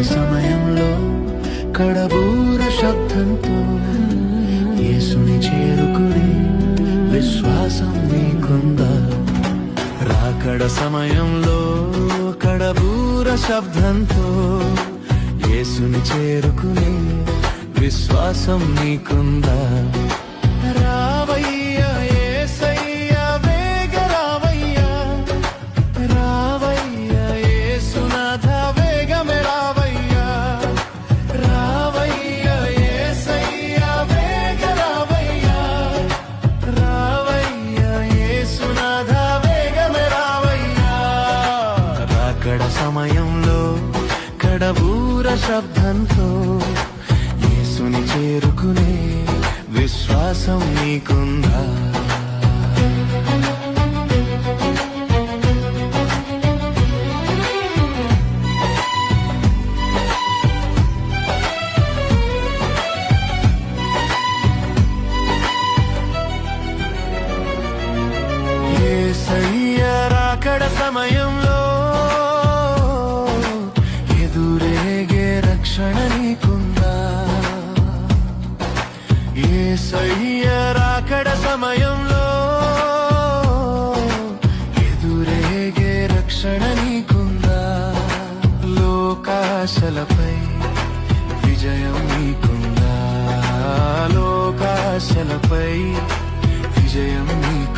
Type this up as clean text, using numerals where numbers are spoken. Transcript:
సమయంలో కడబూర శబ్దంతో యేసుని చేరుకుని విశ్వాసం నీకుందా? రాకడ సమయంలో కడబూర శబ్దంతో యేసుని చేరుకుని విశ్వాసం నీకుందా? రావయ్యా యేసయ్యా వేగ రావయ్యా, రావయ్యా యేసునాథ వేగమే రావయ్యా, రావయ్యా యేసయ్యా వేగ రావయ్యా, రావయ్యా యేసునాథ వేగమే రావయ్యా. రాకడ సమయంలో కడబూర శబ్దంతో యేసుని చేరుకునే విశ్వాసం నీకుందా? యేసయ్య రాకడ సమయంలో ఎదురేగే రక్షణ నీకుందా? యేసయ్య రాకడ సమయంలో ఎదురేగే రక్షణ నీకుందా? లోకాశలపై విజయం నీకుందా? లోకాశలపై విజయం నీకుందా?